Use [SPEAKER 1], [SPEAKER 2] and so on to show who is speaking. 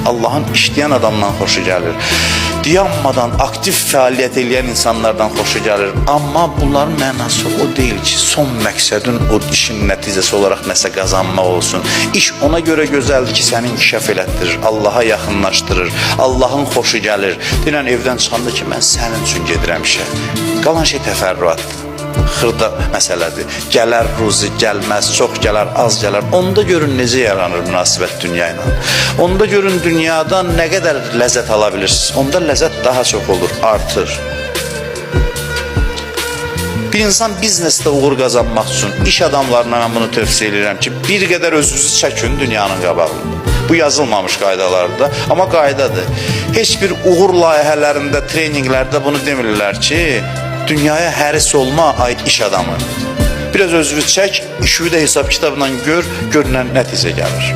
[SPEAKER 1] Allahın işləyən adamdan xoşu gəlir. Dayanmadan aktiv fəaliyyət edən insanlardan xoşu gəlir. Amma bunların mənası o deyil ki, son məqsədin o işin nəticəsi olaraq nəsə qazanmaq olsun. İş ona görə gözəldir ki, səni inkişaf elətdirir, Allaha yaxınlaşdırır, Allahın xoşu gəlir. Deyilən evdən çıxanda ki, mən sənin üçün gedirəm işə. Qalan şey təfərrüatdır. Xırda məsələdir. Gələr ruzi, gəlməz, çox gələr, az gələr. Onda görün necə yaranır münasibət dünya ilə. Onda görün dünyadan nə qədər ləzzət ala bilirsiniz. Onda ləzzət daha çox olur, artır. Bir insan biznesdə uğur qazanmaq üçün iş adamlarına mən bunu tövsiyə edirəm ki, bir qədər özünüzü çəkin dünyanın qabağında. Bu yazılmamış qaydalarda, amma qaydadır. Heç bir uğur layihələrində, treninqlərdə bunu demirlər ki, dünyaya həris olma ait iş adamı. Biraz özünü çək, işi də hesab kitabla gör, görünən nəticə gəlir.